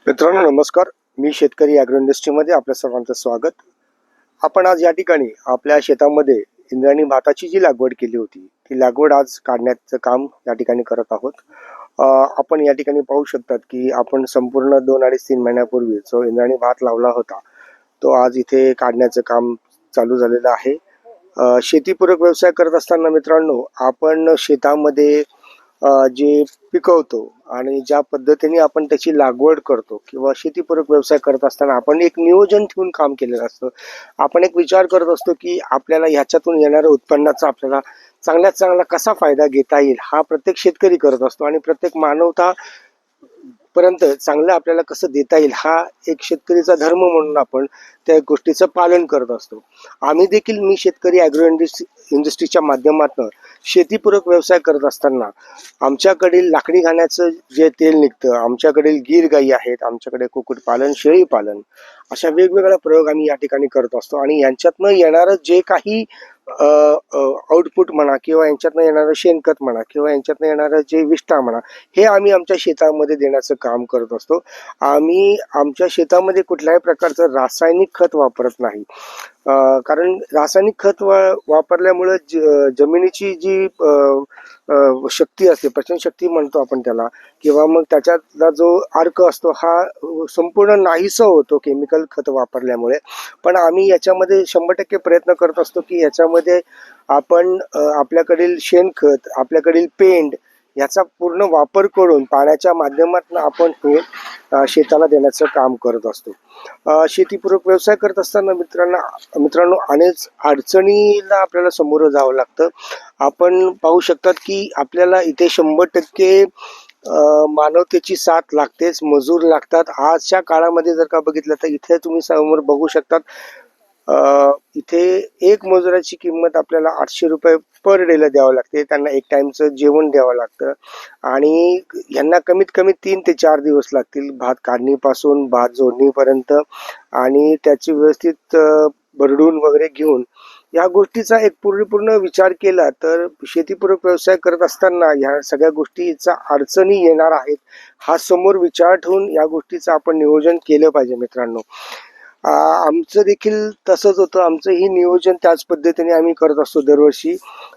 मित्रांनो नमस्कार. मी शेतकरी ॲग्रो इंडस्ट्रीमध्ये आपल्या सर्वांचं स्वागत. आपण आज या ठिकाणी आपल्या शेतामध्ये इंद्रायणी भाताची जी लागवड केली होती ती लागवड आज काढण्याचं काम या ठिकाणी करत आहोत. आपण या ठिकाणी पाहू शकतात की आपण संपूर्ण 2-3 महिन्यापूर्वी जो इंद्रायणी भात लावला होता तो आज इथे काढण्याचं काम चालू झालेलं आहे. शेतीपूरक व्यवसाय करत असताना मित्रांनो आपण शेतामध्ये जे पिकवतो आणि ज्या पद्धतीने आपण त्याची लागवड करतो किंवा शेतीपूरक व्यवसाय करत असताना आपण एक नियोजन ठेवून काम केलेलं असतं. आपण एक विचार करत असतो की आपल्याला ह्याच्यातून येणाऱ्या उत्पन्नाचा आपल्याला चांगल्यात चांगला कसा फायदा घेता येईल हा प्रत्येक शेतकरी करत असतो आणि प्रत्येक मानवता पर्यंत चांगलं आपल्याला कसं देता येईल हा एक शेतकरीचा धर्म म्हणून आपण त्या गोष्टीचं पालन करत असतो. आम्ही देखील मी शेतकरी ॲग्रो इंडस्ट्रीच्या माध्यमातून शेतीपूरक व्यवसाय करत असताना आमच्याकडील लाकडी घाण्याचं जे तेल निघतं, आमच्याकडील गीर गाई आहेत, आमच्याकडे कुक्कुटपालन, शेळीपालन अशा वेगवेगळ्या प्रयोग आम्ही या ठिकाणी करत असतो आणि यांच्यातनं येणारं जे काही आउटपुट म्हणा किंवा यांच्यातनं येणारं शेणखत म्हणा किंवा यांच्यातनं येणारं जे विष्ठा म्हणा हे आम्ही आमच्या शेतामध्ये देण्याचं काम करत असतो. आम्ही आमच्या शेतामध्ये कुठल्याही प्रकारचं रासायनिक खत वापरत नाही. कारण रासायनिक खत वापरल्यामुळे जमिनीची जी शक्ती असते, पचन शक्ती म्हणतो आपण त्याला, किंवा मग त्याच्यातला जो अर्क असतो हा संपूर्ण नाहीसा होतो केमिकल खत वापरल्यामुळे. पण आम्ही याच्यामध्ये 100% प्रयत्न करत असतो की याच्यामध्ये आपण आपल्याकडील शेणखत, आपल्याकडील पेंड याचा पूर्ण वापर करून पाण्याच्या माध्यमातून आपण हे शेताला देण्याचं काम करत असतो. शेतीपूरक व्यवसाय करत असताना मित्रांनो अनेक अडचणीला आपल्याला समोरं जावं लागतं. आपण पाहू शकतात की आपल्याला इथे 100% मानवतेची साथ लागतेच, मजूर लागतात. आजच्या काळामध्ये जर का बघितलं तर इथे तुम्ही समोर बघू शकतात इथे एक मजुराची किंमत आपल्याला 800 रुपये पर डेला द्यावं लागते. त्यांना एक टाइमचं जेवण द्यावं लागतं आणि यांना कमीत कमी 3 ते 4 दिवस लागतील भात काढणीपासून भात जोडणीपर्यंत आणि त्याची व्यवस्थित भरडून वगैरे घेऊन या गोष्टीचा एक पूर्ण विचार केला तर शेतीपूरक व्यवसाय करत असताना ह्या सगळ्या गोष्टीचा अडचणी येणार आहेत हा समोर विचार ठेवून या गोष्टीचं आपण नियोजन केलं पाहिजे. मित्रांनो आमचं देखील तसंच होतं. आमचंही नियोजन त्याच पद्धतीने आम्ही करत असतो. दरवर्षी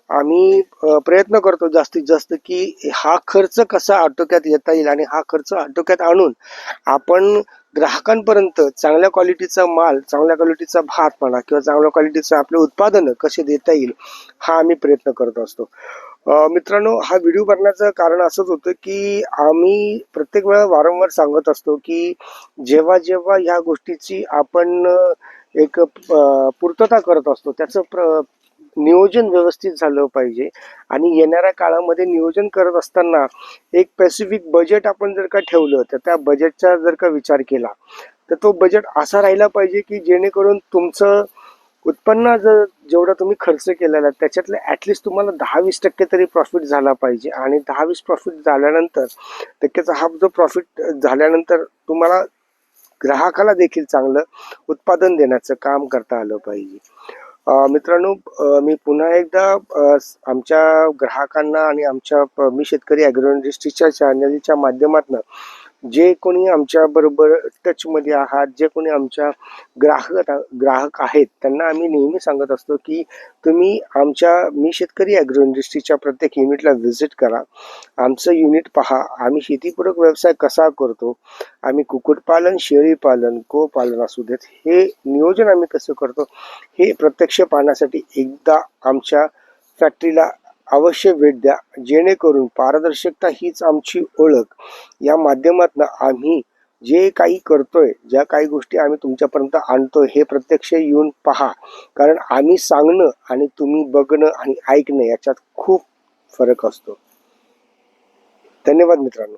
आम्ही प्रयत्न करतो जास्तीत जास्त की हा खर्च कसा आटोक्यात येता येईल आणि हा खर्च आटोक्यात आणून आपण ग्राहकांपर्यंत चांगल्या क्वालिटीचा माल, चांगल्या क्वालिटीचा भात म्हणा किंवा चांगल्या क्वालिटीचं आपले उत्पादनं कसे देता येईल हा आम्ही प्रयत्न करत असतो. मित्रांनो हा व्हिडिओ बनण्याचं कारण असंच होतं की आम्ही प्रत्येक वेळा वारंवार सांगत असतो की जेव्हा जेव्हा ह्या गोष्टीची आपण एक पूर्तता करत असतो त्याचं नियोजन व्यवस्थित झालं पाहिजे आणि येणाऱ्या काळामध्ये नियोजन करत असताना एक स्पेसिफिक बजेट आपण जर का ठेवलं तर त्या बजेटचा जर का विचार केला तर तो बजेट असा राहिला पाहिजे की जेणेकरून तुमचं उत्पन्न जेवढा तुम्ही खर्च केलेला त्याच्यातलं ॲटलिस्ट तुम्हाला 10-20% तरी प्रॉफिट झाला पाहिजे आणि 10-20 प्रॉफिट झाल्यानंतर टक्क्याचा हा जो प्रॉफिट झाल्यानंतर तुम्हाला ग्राहकाला देखील चांगलं उत्पादन देण्याचं काम करता आलं पाहिजे. मित्रांनो मी पुन्हा एकदा आमच्या ग्राहकांना आणि आमच्या मी शेतकरी ॲग्रो इंडस्ट्रीच्या चॅनलच्या माध्यमातून जे कोणी आमच्या बरोबर टचमध्ये आहात, जे कोणी आमच्या ग्राहक आहेत त्यांना आम्ही नेहमी सांगत असतो की तुम्ही मी शेतकरी ॲग्रो इंडस्ट्रीच्या प्रत्येक युनिटला व्हिजिट करा, आमचं युनिट पहा, आम्ही शेतीपूरक व्यवसाय कसा करतो, आम्ही कुक्कुटपालन, शेळीपालन, गोपालन असू देत हे नियोजन आम्ही कसं करतो हे प्रत्यक्ष पाहण्यासाठी एकदा आमच्या फॅक्टरीला अवश्य भेट द्या. जेणेकरून पारदर्शकता हीच आमची ओळख या माध्यमातून आम्ही जे काही करतोय, ज्या काही गोष्टी आम्ही तुमच्यापर्यंत आणतोय हे प्रत्यक्ष येऊन पहा. कारण आम्ही सांगणं आणि तुम्ही बघणं आणि ऐकणं याच्यात खूप फरक असतो. धन्यवाद मित्रांनो.